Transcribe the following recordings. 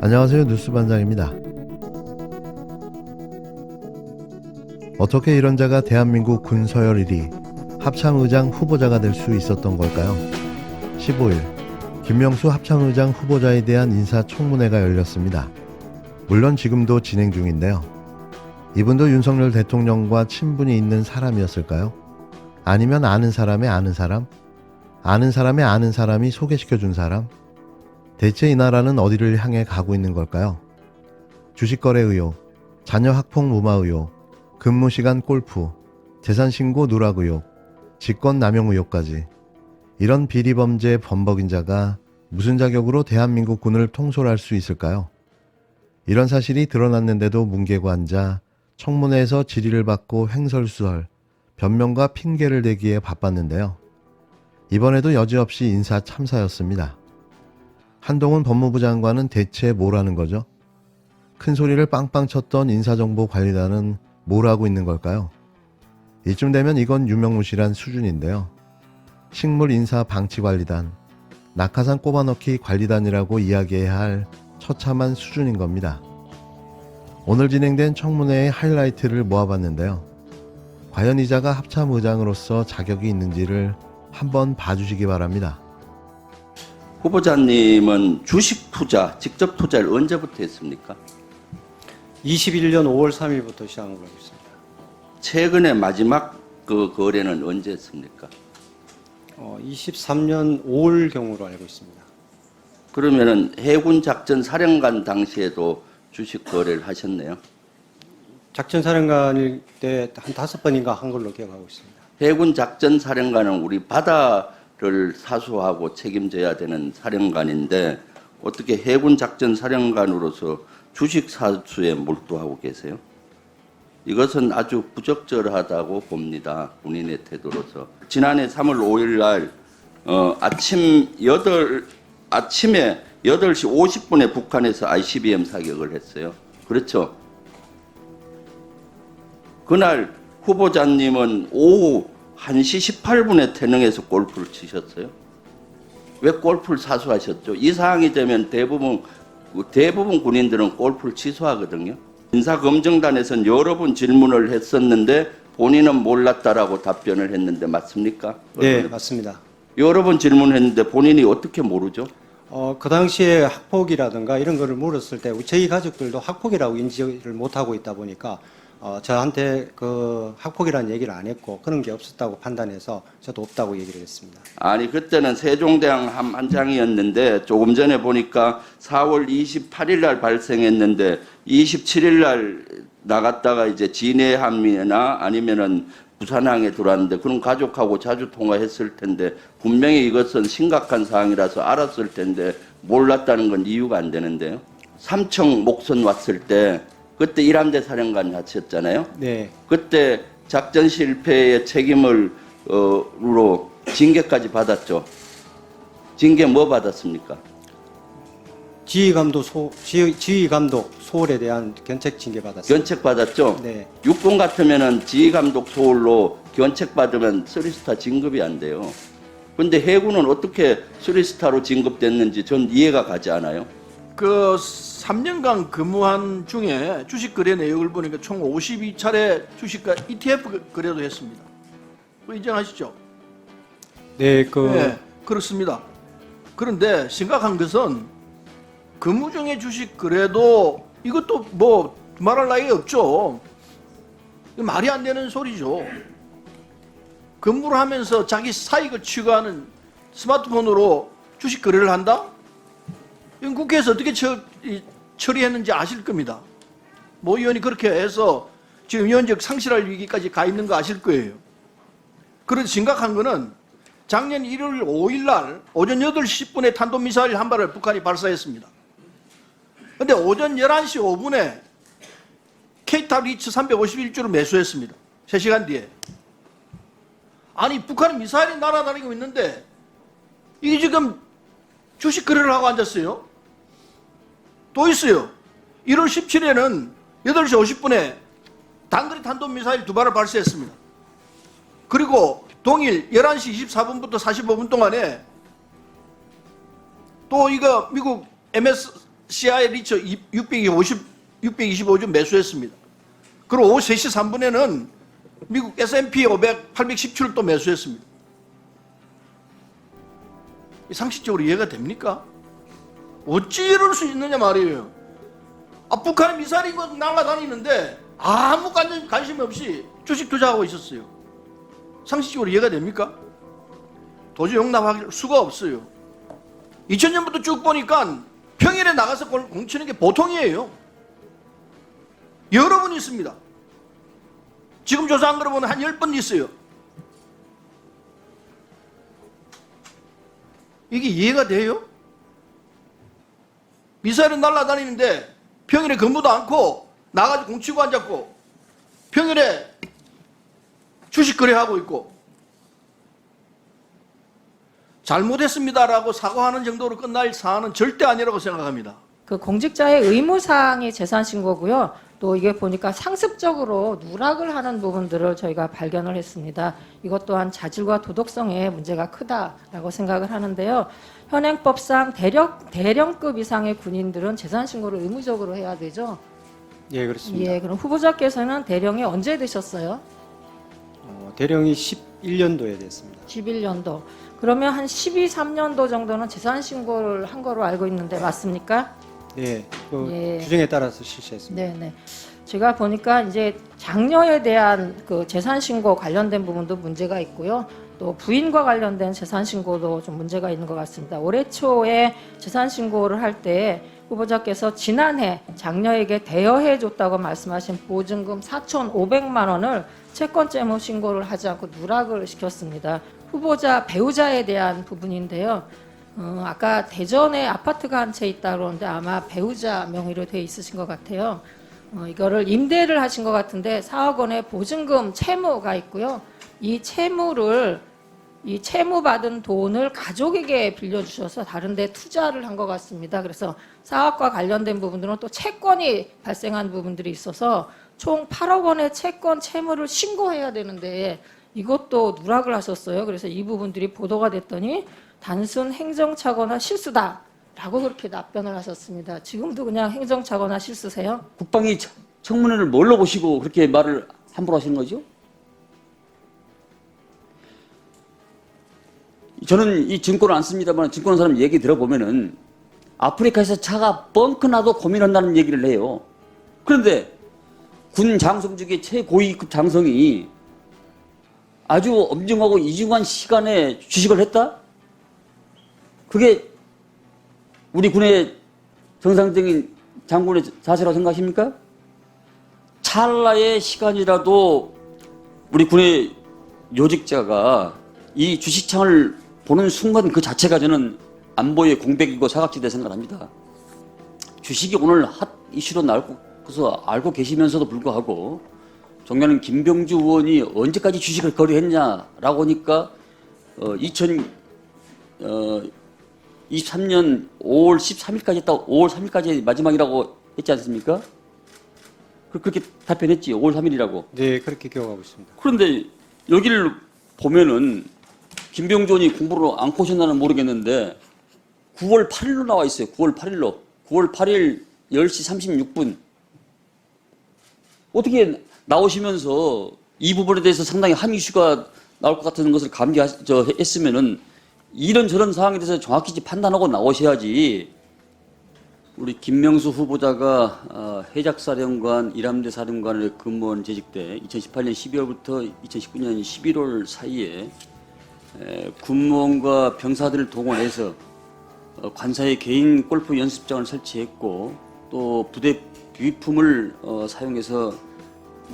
안녕하세요. 뉴스반장입니다. 어떻게 이런 자가 대한민국 군서열 1위 합참의장 후보자가 될 수 있었던 걸까요? 15일 김명수 합참의장 후보자에 대한 인사청문회가 열렸습니다. 물론 지금도 진행 중인데요. 이분도 윤석열 대통령과 친분이 있는 사람이었을까요? 아니면 아는 사람의 아는 사람? 아는 사람의 아는 사람이 소개시켜준 사람? 대체 이 나라는 어디를 향해 가고 있는 걸까요? 주식거래 의혹, 자녀 학폭 무마 의혹, 근무시간 골프, 재산신고 누락 의혹, 직권남용 의혹까지 이런 비리범죄 범벅인 자가 무슨 자격으로 대한민국 군을 통솔할 수 있을까요? 이런 사실이 드러났는데도 뭉개고 앉아 청문회에서 질의를 받고 횡설수설, 변명과 핑계를 대기에 바빴는데요. 이번에도 여지없이 인사 참사였습니다. 한동훈 법무부 장관은 대체 뭘 하는 거죠? 큰 소리를 빵빵 쳤던 인사정보관리단은 뭘 하고 있는 걸까요? 이쯤 되면 이건 유명무실한 수준인데요. 식물인사방치관리단, 낙하산 꼽아넣기 관리단이라고 이야기해야 할 처참한 수준인 겁니다. 오늘 진행된 청문회의 하이라이트를 모아봤는데요. 과연 이 자가 합참의장으로서 자격이 있는지를 한번 봐주시기 바랍니다. 후보자님은 주식 투자, 직접 투자를 언제부터 했습니까? 21년 5월 3일부터 시작한 걸로 알고 있습니다. 최근에 마지막 그 거래는 언제 했습니까? 23년 5월 경우로 알고 있습니다. 그러면은 해군 작전 사령관 당시에도 주식 거래를 하셨네요. 작전사령관일 때 한 5번인가 한 걸로 기억하고 있습니다. 해군 작전 사령관은 우리 바다를 사수하고 책임져야 되는 사령관인데 어떻게 해군 작전 사령관으로서 주식 사수에 몰두하고 계세요? 이것은 아주 부적절하다고 봅니다. 본인의 태도로서. 지난해 3월 5일 날 아침에 8시 50분에 북한에서 ICBM 사격을 했어요. 그렇죠? 그날 후보자님은 오후 1시 18분에 태릉에서 골프를 치셨어요. 왜 골프를 사수하셨죠? 이 상황이 되면 대부분 군인들은 골프를 취소하거든요. 인사검증단에서는 여러 번 질문을 했었는데 본인은 몰랐다라고 답변을 했는데 맞습니까? 네, 맞습니다. 여러 번 질문했는데 본인이 어떻게 모르죠? 그 당시에 학폭이라든가 이런 거를 물었을 때 저희 가족들도 학폭이라고 인지를 못하고 있다 보니까 저한테 그 학폭이라는 얘기를 안 했고 그런 게 없었다고 판단해서 저도 없다고 얘기를 했습니다. 아니 그때는 세종대왕 함한장이었는데 조금 전에 보니까 4월 28일 날 발생했는데 27일 날 나갔다가 이제 진해함이나 아니면은 부산항에 들어왔는데 그런 가족하고 자주 통화했을 텐데 분명히 이것은 심각한 사항이라서 알았을 텐데 몰랐다는 건 이유가 안 되는데요. 삼청 목선 왔을 때 그때 일함대 사령관 하셨잖아요. 네. 그때 작전 실패의 책임을 으로 징계까지 받았죠. 징계 뭐 받았습니까? 지휘감독 소홀에 대한 견책 징계 받았습니다. 견책 받았죠. 네. 육군 같으면은 지휘감독 소홀로 견책 받으면 3스타 진급이 안 돼요. 근데 해군은 어떻게 3스타로 진급됐는지 전 이해가 가지 않아요. 그 3년간 근무한 중에 주식 거래 내역을 보니까 총 52차례 주식과 ETF 거래도 했습니다. 그 인정하시죠? 네, 네, 그렇습니다. 그런데 심각한 것은 근무 중에 주식 거래도 이것도 뭐 말할 나위 없죠. 말이 안 되는 소리죠. 근무를 하면서 자기 사익을 취거하는 스마트폰으로 주식 거래를 한다? 이건 국회에서 어떻게 처리했는지 아실 겁니다. 모 의원이 그렇게 해서 지금 의원직 상실할 위기까지 가 있는 거 아실 거예요. 그런데 심각한 거는 작년 1월 5일 날 오전 8시 10분에 탄도미사일 한 발을 북한이 발사했습니다. 그런데 오전 11시 5분에 K탑 리츠 351주를 매수했습니다. 3시간 뒤에. 아니 북한은 미사일이 날아다니고 있는데 이게 지금 주식 거래를 하고 앉았어요. 또 있어요. 1월 17일에는 8시 50분에 단거리 탄도미사일 2발을 발사했습니다. 그리고 동일 11시 24분부터 45분 동안에 또 이거 미국 MS CI 리처 625주 매수했습니다. 그리고 오후 3시 3분에는 미국 S&P 500 817을 또 매수했습니다. 이 상식적으로 이해가 됩니까? 어찌 이럴 수 있느냐 말이에요. 북한의 미사일이 날아다니는데 아무 관심 없이 주식 투자하고 있었어요. 상식적으로 이해가 됩니까? 도저히 용납할 수가 없어요. 2000년부터 쭉 보니까 평일에 나가서 공치는 게 보통이에요. 여러 번 있습니다. 지금 조사한 거로 보면 한 10번 있어요. 이게 이해가 돼요? 미사일은 날아다니는데 평일에 근무도 않고 나가서 공치고 앉았고 평일에 주식 거래하고 있고 잘못했습니다라고 사과하는 정도로 끝날 사안은 절대 아니라고 생각합니다. 그 공직자의 의무사항이 재산 신고고요. 또 이게 보니까 상습적으로 누락을 하는 부분들을 저희가 발견을 했습니다. 이것 또한 자질과 도덕성에 문제가 크다라고 생각을 하는데요. 현행법상 대령급 이상의 군인들은 재산 신고를 의무적으로 해야 되죠. 예, 그렇습니다. 예, 그럼 후보자께서는 대령이 언제 되셨어요? 대령이 11년도에 됐습니다. 11년도. 그러면 한 12~13년도 정도는 재산 신고를 한 거로 알고 있는데 맞습니까? 예, 그 예. 규정에 따라서 실시했습니다. 네네. 제가 보니까 이제 장녀에 대한 그 재산 신고 관련된 부분도 문제가 있고요. 또 부인과 관련된 재산 신고도 좀 문제가 있는 것 같습니다. 올해 초에 재산 신고를 할 때 후보자께서 지난해 장녀에게 대여해 줬다고 말씀하신 보증금 4,500만 원을 채권재무 신고를 하지 않고 누락을 시켰습니다. 후보자 배우자에 대한 부분인데요. 아까 대전에 아파트가 한 채 있다 그러는데 아마 배우자 명의로 돼 있으신 것 같아요. 이거를 임대를 하신 것 같은데 4억 원의 보증금 채무가 있고요. 이 채무 받은 돈을 가족에게 빌려주셔서 다른 데 투자를 한 것 같습니다. 그래서 사업과 관련된 부분들은 또 채권이 발생한 부분들이 있어서 총 8억 원의 채권 채무를 신고해야 되는데 이것도 누락을 하셨어요. 그래서 이 부분들이 보도가 됐더니 단순 행정착오나 실수다라고 그렇게 답변을 하셨습니다. 지금도 그냥 행정착오나 실수세요? 국방위 청문회를 뭘로 보시고 그렇게 말을 함부로 하시는 거죠? 저는 이 증권을 안 씁니다만 증권 사람 얘기 들어보면은 아프리카에서 차가 뻥크 나도 고민한다는 얘기를 해요. 그런데 군 장성 중에 최고위급 장성이 아주 엄중하고 이중한 시간에 주식을 했다? 그게 우리 군의 정상적인 장군의 자세라고 생각하십니까? 찰나의 시간이라도 우리 군의 요직자가 이 주식창을 보는 순간 그 자체가 저는 안보의 공백이고 사각지대 생각합니다. 주식이 오늘 핫 이슈로 나올 것을 알고 계시면서도 불구하고 존경하는 김병주 의원이 언제까지 주식을 거래했냐라고 하니까 2023년 5월 13일까지 했다 5월 3일까지 마지막이라고 했지 않습니까? 그렇게 답변했지 5월 3일이라고. 네, 그렇게 기억하고 있습니다. 그런데 여기를 보면은 김병주 의원이 공부를 안 고셨나는 모르겠는데 9월 8일로 나와 있어요. 9월 8일로. 9월 8일 10시 36분. 어떻게 나오시면서 이 부분에 대해서 상당히 한 이슈가 나올 것 같은 것을 감지했으면은 이런저런 상황에 대해서 정확히 판단하고 나오셔야지. 우리 김명수 후보자가 해작사령관, 일함대 사령관을 근무원 재직 때 2018년 12월부터 2019년 11월 사이에 군무원과 병사들을 동원해서 관사의 개인 골프 연습장을 설치했고 또 부대 비품을 사용해서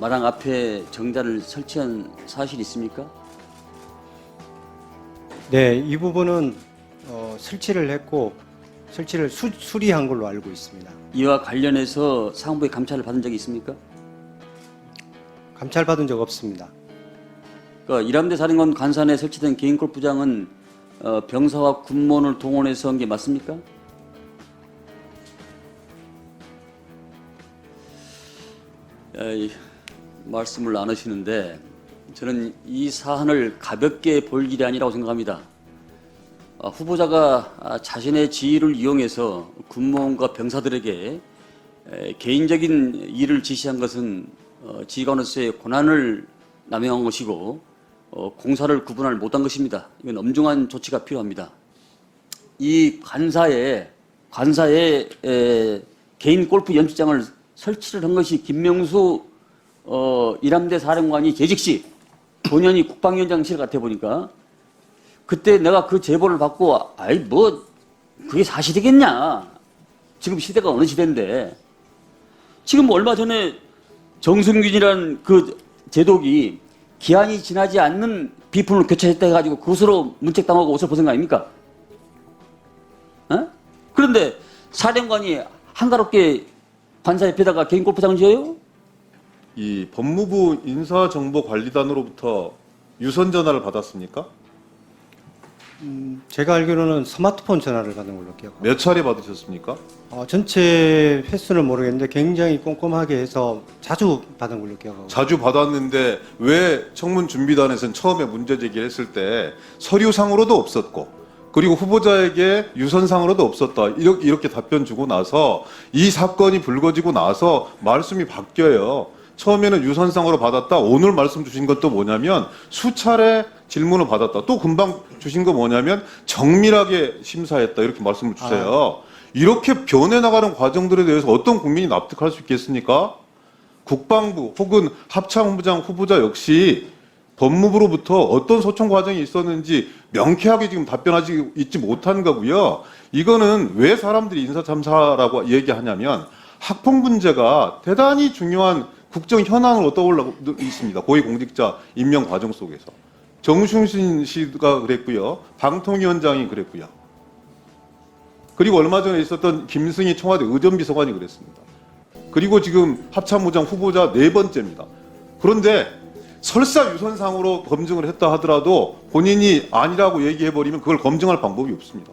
마당 앞에 정자를 설치한 사실이 있습니까? 네, 이 부분은 설치를 했고 설치를 수리한 걸로 알고 있습니다. 이와 관련해서 상부의 감찰을 받은 적이 있습니까? 감찰받은 적 없습니다. 그러니까 일함대 사령관 관산에 설치된 개인 골프장은 병사와 군무원을 동원해서 한 게 맞습니까? 말씀을 나누시는데 저는 이 사안을 가볍게 볼 일이 아니라고 생각합니다. 후보자가 자신의 지위를 이용해서 군무원과 병사들에게 개인적인 일을 지시한 것은 지휘관으로서의 권한을 남용한 것이고 공사를 구분을 못한 것입니다. 이건 엄중한 조치가 필요합니다. 이 관사에 개인 골프 연습장을 설치를 한 것이 김명수 일함대 사령관이 재직 시 본연이 국방위원장실 같아 보니까 그때 내가 그 제보를 받고 아이 뭐 그게 사실이겠냐. 지금 시대가 어느 시대인데 지금 얼마 전에 정승균이라는 그 제독이 기한이 지나지 않는 비품을 교체했다 해가지고 그것으로 문책당하고 옷을 벗은 거 아닙니까? 어? 그런데 사령관이 한가롭게 관사 옆에다가 개인 골프장을 지어요? 이 법무부 인사정보관리단으로부터 유선 전화를 받았습니까? 제가 알기로는 스마트폰 전화를 받은 걸로 기억합니다. 몇 차례 받으셨습니까? 전체 횟수는 모르겠는데 굉장히 꼼꼼하게 해서 자주 받은 걸로 기억하고. 자주 받았는데 왜 청문준비단에서는 처음에 문제 제기를 했을 때 서류상으로도 없었고 그리고 후보자에게 유선상으로도 없었다 이렇게 답변 주고 나서 이 사건이 불거지고 나서 말씀이 바뀌어요. 처음에는 유선상으로 받았다. 오늘 말씀 주신 것도 뭐냐면 수차례 질문을 받았다. 또 금방 주신 거 뭐냐면 정밀하게 심사했다. 이렇게 말씀을 주세요. 이렇게 변해나가는 과정들에 대해서 어떤 국민이 납득할 수 있겠습니까? 국방부 혹은 합참본부장 후보자 역시 법무부로부터 어떤 소청 과정이 있었는지 명쾌하게 지금 답변하지 있지 못한 거고요. 이거는 왜 사람들이 인사참사라고 얘기하냐면 학폭 문제가 대단히 중요한 국정 현안으로 떠올라고 있습니다. 고위공직자 임명 과정 속에서. 정순신 씨가 그랬고요. 방통위원장이 그랬고요. 그리고 얼마 전에 있었던 김승희 청와대 의전비서관이 그랬습니다. 그리고 지금 합참부장 후보자 4번째입니다. 그런데 설사 유선상으로 검증을 했다 하더라도 본인이 아니라고 얘기해버리면 그걸 검증할 방법이 없습니다.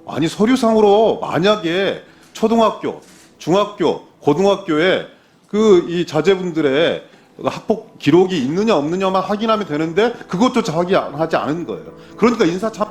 아니 서류상으로 만약에 초등학교, 중학교, 고등학교에 이 자제분들의 학폭 기록이 있느냐 없느냐만 확인하면 되는데 그것조차 확인하지 않은 거예요. 그러니까 인사참